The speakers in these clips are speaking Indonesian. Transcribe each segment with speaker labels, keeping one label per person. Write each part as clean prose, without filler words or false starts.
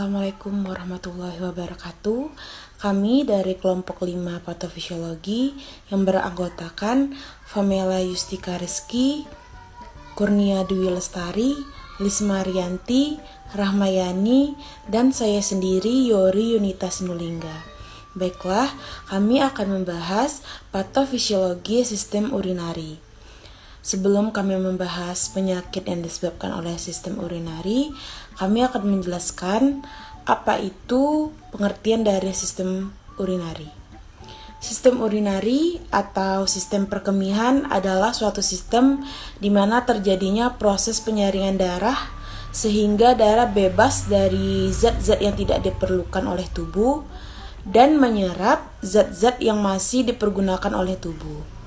Speaker 1: Assalamualaikum warahmatullahi wabarakatuh. Kami dari kelompok 5 patofisiologi yang beranggotakan Famela Yustika Rizky, Kurnia Dwi Lestari, Lisma Rianti, Rahmayani, dan saya sendiri Yori Yunita Sinulingga. Baiklah, kami akan membahas patofisiologi sistem urinari. Sebelum kami membahas penyakit yang disebabkan oleh sistem urinari, kami akan menjelaskan apa itu pengertian dari sistem urinari. Sistem urinari atau sistem perkemihan adalah suatu sistem di mana terjadinya proses penyaringan darah sehingga darah bebas dari zat-zat yang tidak diperlukan oleh tubuh dan menyerap zat-zat yang masih dipergunakan oleh tubuh.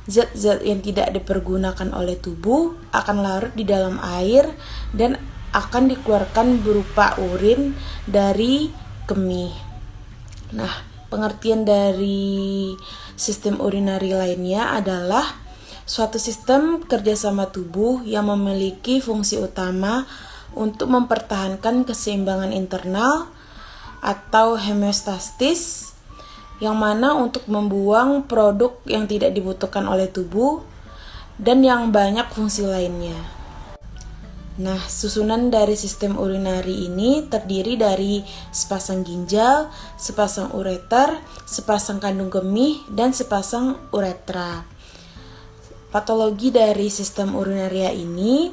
Speaker 1: Zat-zat yang tidak dipergunakan oleh tubuh akan larut di dalam air dan akan dikeluarkan berupa urin dari kemih. Nah, pengertian dari sistem urinari lainnya adalah suatu sistem kerjasama tubuh yang memiliki fungsi utama untuk mempertahankan keseimbangan internal atau homeostasis, yang mana untuk membuang produk yang tidak dibutuhkan oleh tubuh dan yang banyak fungsi lainnya. Nah, susunan dari sistem urinari ini terdiri dari sepasang ginjal, sepasang ureter, sepasang kandung kemih, dan sepasang uretra. Patologi dari sistem urinaria ini,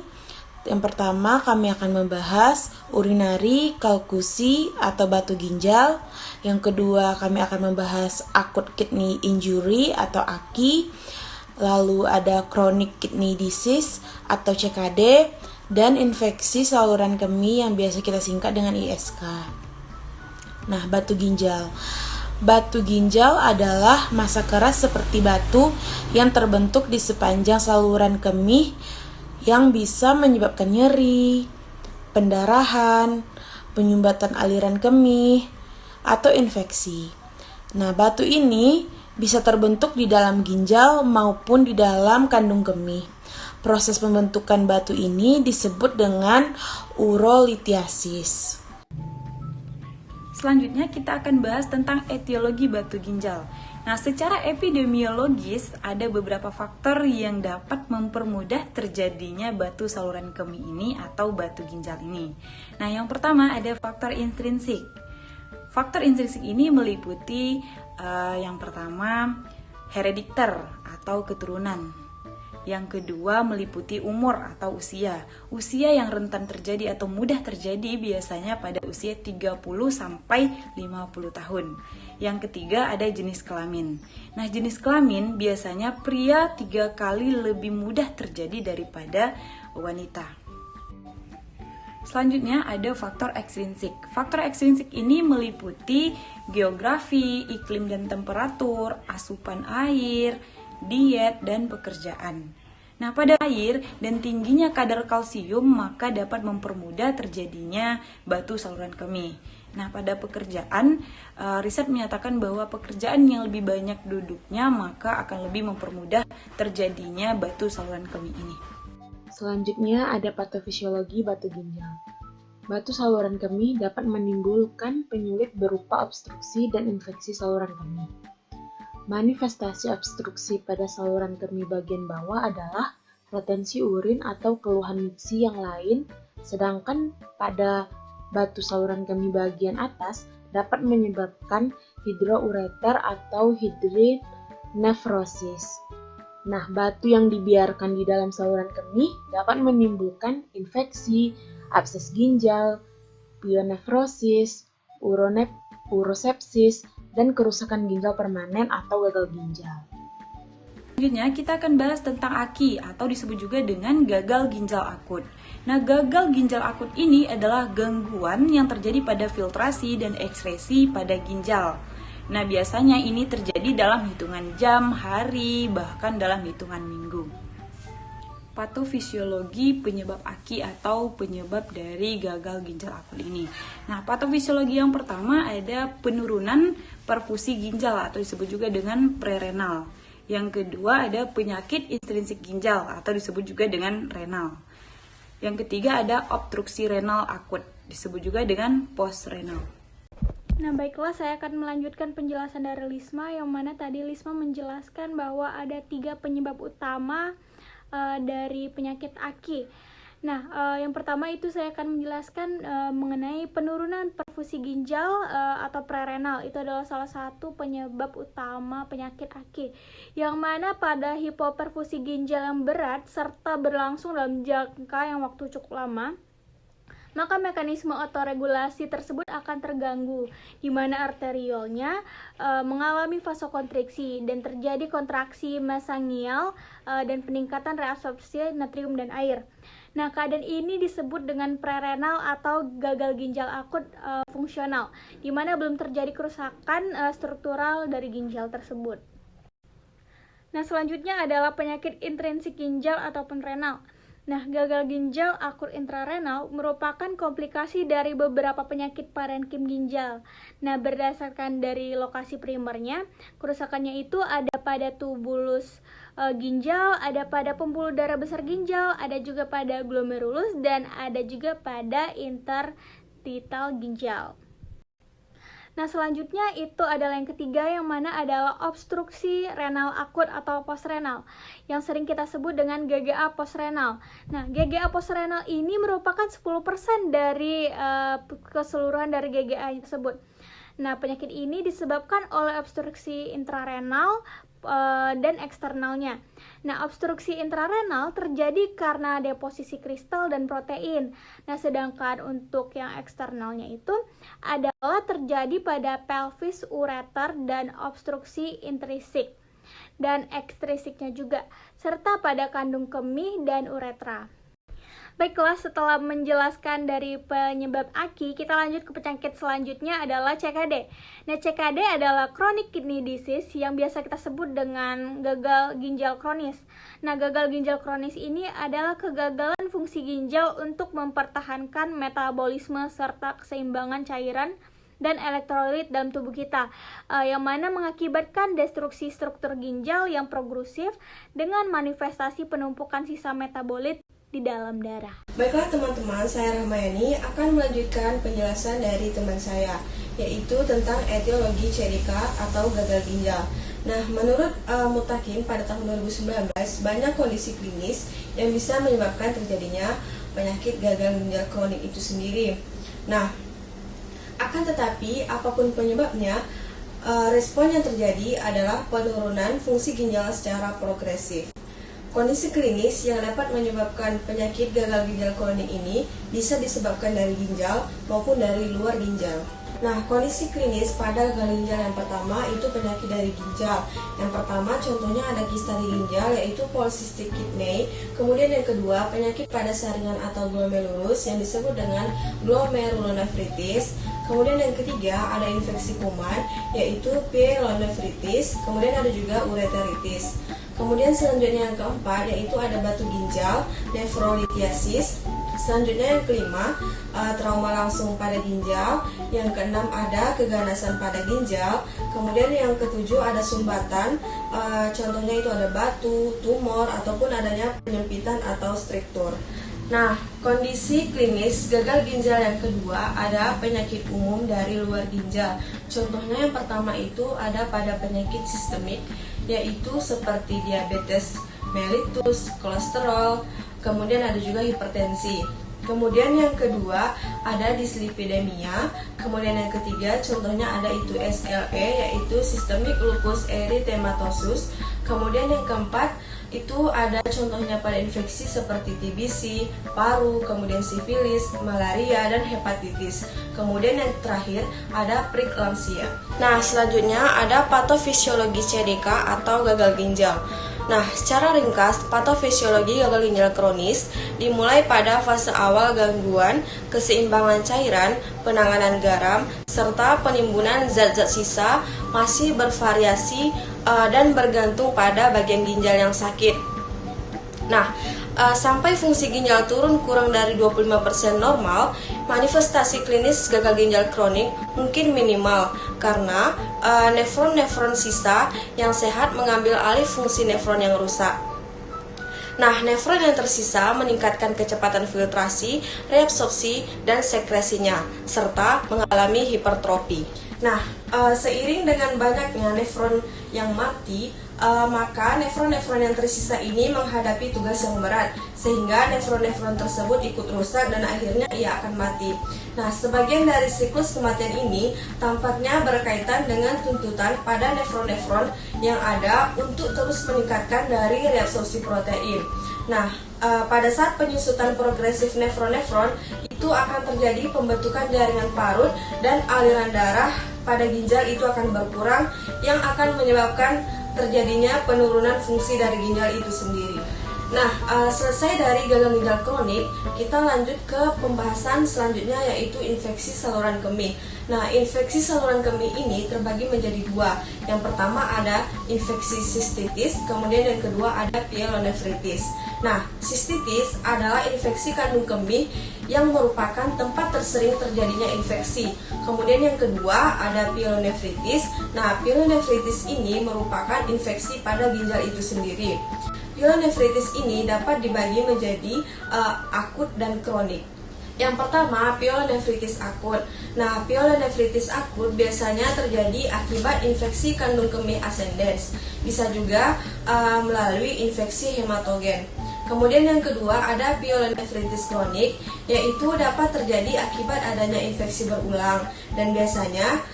Speaker 1: yang pertama kami akan membahas urinary calcusi atau batu ginjal. Yang kedua kami akan membahas acute kidney injury atau AKI. Lalu ada chronic kidney disease atau CKD dan infeksi saluran kemih yang biasa kita singkat dengan ISK. Nah, batu ginjal. Batu ginjal adalah massa keras seperti batu yang terbentuk di sepanjang saluran kemih yang bisa menyebabkan nyeri, pendarahan, penyumbatan aliran kemih, atau infeksi. Nah, batu ini bisa terbentuk di dalam ginjal maupun di dalam kandung kemih. Proses pembentukan batu ini disebut dengan urolithiasis.
Speaker 2: Selanjutnya kita akan bahas tentang etiologi batu ginjal. Nah, secara epidemiologis ada beberapa faktor yang dapat mempermudah terjadinya batu saluran kemih ini atau batu ginjal ini. Nah, yang pertama ada faktor intrinsik. Faktor intrinsik ini meliputi yang pertama herediter atau keturunan. Yang kedua meliputi umur atau usia. Usia yang rentan terjadi atau mudah terjadi biasanya pada usia 30 sampai 50 tahun. Yang ketiga ada jenis kelamin. Nah, jenis kelamin biasanya pria 3 kali lebih mudah terjadi daripada wanita. Selanjutnya ada faktor ekstrinsik. Faktor ekstrinsik ini meliputi geografi, iklim dan temperatur, asupan air, diet, dan pekerjaan. Nah, pada air dan tingginya kadar kalsium maka dapat mempermudah terjadinya batu saluran kemih. Nah, pada pekerjaan, riset menyatakan bahwa pekerjaan yang lebih banyak duduknya maka akan lebih mempermudah terjadinya batu saluran kemih ini.
Speaker 1: Selanjutnya ada patofisiologi batu ginjal. Batu saluran kemih dapat menimbulkan penyulit berupa obstruksi dan infeksi saluran kemih. Manifestasi obstruksi pada saluran kemih bagian bawah adalah retensi urin atau keluhan miksi yang lain, sedangkan pada batu saluran kemih bagian atas dapat menyebabkan hidroureter atau hidrinefrosis. Nah, batu yang dibiarkan di dalam saluran kemih dapat menimbulkan infeksi, abses ginjal, pyenefrosis, urosepsis, dan kerusakan ginjal permanen atau gagal ginjal.
Speaker 2: Selanjutnya kita akan bahas tentang AKI atau disebut juga dengan gagal ginjal akut. Nah, gagal ginjal akut ini adalah gangguan yang terjadi pada filtrasi dan ekskresi pada ginjal. Nah, biasanya ini terjadi dalam hitungan jam, hari, bahkan dalam hitungan minggu. Patofisiologi penyebab AKI atau penyebab dari gagal ginjal akut ini. Nah, patofisiologi yang pertama ada penurunan perfusi ginjal atau disebut juga dengan prerenal. Yang kedua ada penyakit intrinsik ginjal atau disebut juga dengan renal. Yang ketiga ada obstruksi renal akut. disebut juga dengan postrenal.
Speaker 3: Nah baiklah, saya akan melanjutkan penjelasan dari Lisma, yang mana tadi Lisma menjelaskan bahwa ada 3 penyebab utama dari penyakit aki. Nah, yang pertama itu saya akan menjelaskan mengenai penurunan perfusi ginjal atau prerenal. Itu adalah salah satu penyebab utama penyakit aki, yang mana pada hipoperfusi ginjal yang berat serta berlangsung dalam jangka yang waktu cukup lama, maka mekanisme otoregulasi tersebut akan terganggu, di mana arteriolnya mengalami vasokonstriksi dan terjadi kontraksi mesangial dan peningkatan reabsorpsi natrium dan air. Nah, keadaan ini disebut dengan prerenal atau gagal ginjal akut fungsional, di mana belum terjadi kerusakan struktural dari ginjal tersebut. Nah, selanjutnya adalah penyakit intrinsik ginjal ataupun renal. Nah, gagal ginjal akut intrarenal merupakan komplikasi dari beberapa penyakit parenkim ginjal. Nah, berdasarkan dari lokasi primernya, kerusakannya itu ada pada tubulus ginjal, ada pada pembuluh darah besar ginjal, ada juga pada glomerulus, dan ada juga pada interstital ginjal. Nah, selanjutnya itu adalah yang ketiga, yang mana adalah obstruksi renal akut atau postrenal, yang sering kita sebut dengan GGA postrenal. Nah, GGA postrenal ini merupakan 10% dari keseluruhan dari GGA tersebut. Nah, penyakit ini disebabkan oleh obstruksi intrarenal dan eksternalnya. Nah, obstruksi intrarenal terjadi karena deposisi kristal dan protein. Nah, sedangkan untuk yang eksternalnya itu adalah terjadi pada pelvis, ureter, dan obstruksi intrinsik dan ekstrinsiknya juga, serta pada kandung kemih dan uretra. Baiklah, setelah menjelaskan dari penyebab aki, kita lanjut ke penyakit selanjutnya adalah CKD. Nah, CKD adalah chronic kidney disease yang biasa kita sebut dengan gagal ginjal kronis. Nah, gagal ginjal kronis ini adalah kegagalan fungsi ginjal untuk mempertahankan metabolisme serta keseimbangan cairan dan elektrolit dalam tubuh kita, yang mana mengakibatkan destruksi struktur ginjal yang progresif dengan manifestasi penumpukan sisa metabolit di dalam darah.
Speaker 1: Baiklah teman-teman, saya Rahmayani akan melanjutkan penjelasan dari teman saya, yaitu tentang etiologi CDK atau gagal ginjal. Nah, menurut Mutakin pada tahun 2019, banyak kondisi klinis yang bisa menyebabkan terjadinya penyakit gagal ginjal kronik itu sendiri. Nah, akan tetapi apapun penyebabnya, respon yang terjadi adalah penurunan fungsi ginjal secara progresif. Kondisi klinis yang dapat menyebabkan penyakit gagal ginjal kronik ini bisa disebabkan dari ginjal maupun dari luar ginjal. Nah, kondisi klinis pada gagal ginjal yang pertama itu penyakit dari ginjal. Yang pertama contohnya ada kista di ginjal, yaitu polycystic kidney. Kemudian yang kedua, penyakit pada saringan atau glomerulus yang disebut dengan glomerulonefritis. Kemudian yang ketiga ada infeksi kuman, yaitu pyelonefritis. Kemudian ada juga ureteritis. Kemudian selanjutnya yang keempat yaitu ada batu ginjal, nefrolithiasis. Selanjutnya yang kelima, trauma langsung pada ginjal. Yang keenam ada keganasan pada ginjal. Kemudian yang ketujuh ada sumbatan, contohnya itu ada batu, tumor, ataupun adanya penyempitan atau struktur. Nah, kondisi klinis gagal ginjal yang kedua ada penyakit umum dari luar ginjal. Contohnya yang pertama itu ada pada penyakit sistemik, yaitu seperti diabetes mellitus, kolesterol, kemudian ada juga hipertensi. Kemudian yang kedua ada dislipidemia. Kemudian yang ketiga contohnya ada itu SLE, yaitu systemic lupus erythematosus. Kemudian yang keempat itu ada contohnya pada infeksi seperti TBC, paru, kemudian sifilis, malaria, dan hepatitis. Kemudian yang terakhir ada preeklamsia. Nah, selanjutnya ada patofisiologi CDK atau gagal ginjal. Nah, secara ringkas, patofisiologi gagal ginjal kronis dimulai pada fase awal gangguan keseimbangan cairan, penanganan garam, serta penimbunan zat-zat sisa masih bervariasi dan bergantung pada bagian ginjal yang sakit. Nah, sampai fungsi ginjal turun kurang dari 25% normal, manifestasi klinis gagal ginjal kronik mungkin minimal karena nefron-nefron sisa yang sehat mengambil alih fungsi nefron yang rusak. Nah, nefron yang tersisa meningkatkan kecepatan filtrasi, reabsorpsi, dan sekresinya, serta mengalami hipertrofi. Nah, seiring dengan banyaknya nefron yang mati, maka nefron-nefron yang tersisa ini menghadapi tugas yang berat, sehingga nefron-nefron tersebut ikut rusak dan akhirnya ia akan mati. Nah, sebagian dari siklus kematian ini tampaknya berkaitan dengan tuntutan pada nefron-nefron yang ada untuk terus meningkatkan dari reabsorpsi protein. Nah, pada saat penyusutan progresif nefron-nefron, itu akan terjadi pembentukan jaringan parut dan aliran darah pada ginjal itu akan berkurang yang akan menyebabkan terjadinya penurunan fungsi dari ginjal itu sendiri. Nah, selesai dari gagal ginjal kronik, kita lanjut ke pembahasan selanjutnya yaitu infeksi saluran kemih. Nah, infeksi saluran kemih ini terbagi menjadi dua. Yang pertama ada infeksi sistitis, kemudian yang kedua ada pyelonefritis. Nah, sistitis adalah infeksi kandung kemih yang merupakan tempat tersering terjadinya infeksi. Kemudian yang kedua ada pyelonefritis. Nah, pyelonefritis ini merupakan infeksi pada ginjal itu sendiri. Pyelonefritis ini dapat dibagi menjadi akut dan kronik. Yang pertama, pyelonefritis akut. Nah, pyelonefritis akut biasanya terjadi akibat infeksi kandung kemih ascendens. Bisa juga melalui infeksi hematogen. Kemudian yang kedua ada pyelonefritis kronik, yaitu dapat terjadi akibat adanya infeksi berulang dan biasanya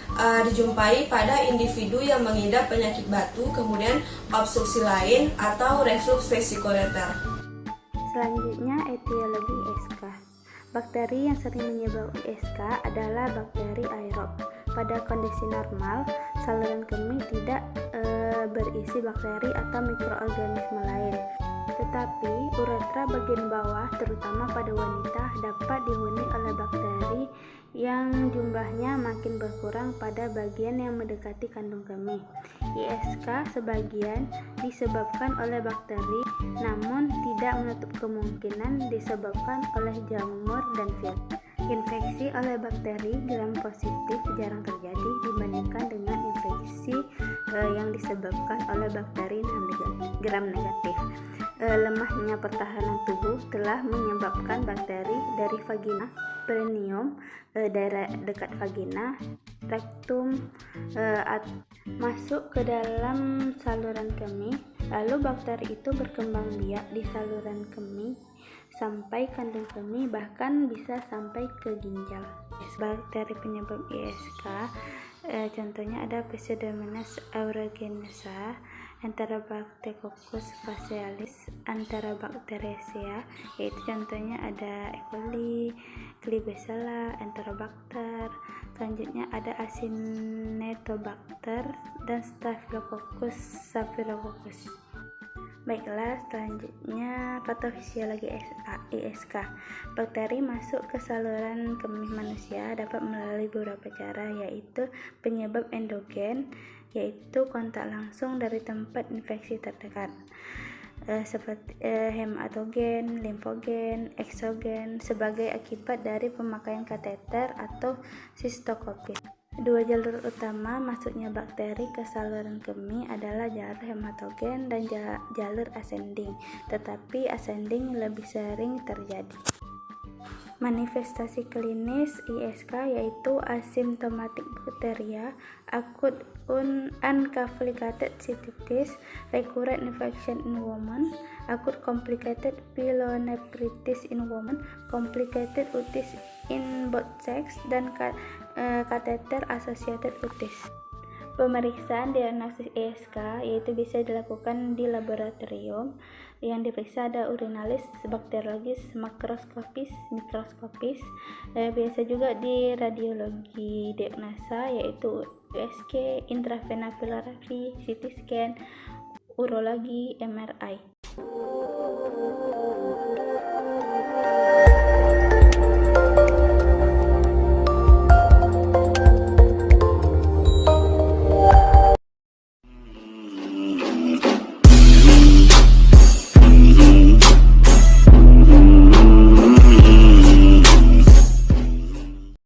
Speaker 1: dijumpai pada individu yang mengidap penyakit batu, kemudian obstruksi lain atau reflux vesicoureter.
Speaker 4: Selanjutnya, etiologi ISK. Bakteri yang sering menyebabkan ISK adalah bakteri aerob. Pada kondisi normal, saluran kemih tidak berisi bakteri atau mikroorganisme lain. Tetapi uretra bagian bawah, terutama pada wanita, dapat dihuni oleh bakteri yang jumlahnya makin berkurang pada bagian yang mendekati kandung kemih. ISK sebagian disebabkan oleh bakteri, namun tidak menutup kemungkinan disebabkan oleh jamur dan virus. Infeksi oleh bakteri gram positif jarang terjadi dibandingkan dengan infeksi yang disebabkan oleh bakteri gram negatif. Lemahnya pertahanan tubuh telah menyebabkan bakteri dari vagina, perineum, daerah dekat vagina, rektum, masuk ke dalam saluran kemih. Lalu bakteri itu berkembang biak di saluran kemih sampai kandung kemih, bahkan bisa sampai ke ginjal. Bakteri penyebab ISK contohnya ada Pseudomonas aeruginosa, Enterobacterus facialis, Enterobacteriaceae, yaitu contohnya ada E. coli, Klebsiella, Enterobacter. Selanjutnya ada Acinetobacter dan Staphylococcus saphylococcus. Baiklah, selanjutnya patofisiologi ISK. Bakteri masuk ke saluran kemih manusia dapat melalui beberapa cara, yaitu penyebab endogen, yaitu kontak langsung dari tempat infeksi terdekat, seperti hematogen, limfogen, eksogen, sebagai akibat dari pemakaian kateter atau sistoskopis. Dua jalur utama masuknya bakteri ke saluran kemih adalah jalur hematogen dan jalur ascending, tetapi ascending lebih sering terjadi. Manifestasi klinis ISK yaitu asymptomatic bacteria, acute uncomplicated cystitis, recurrent infection in women, acute complicated pyelonephritis in women, complicated otitis in both sex, dan catheter associated otitis. Pemeriksaan diagnosis ISK yaitu bisa dilakukan di laboratorium. Yang diperiksa ada urinalis, bakteriologis, makroskopis, mikroskopis. Biasa juga di radiologi diagnosa yaitu USG, intravena filarografi, CT scan, urologi, MRI.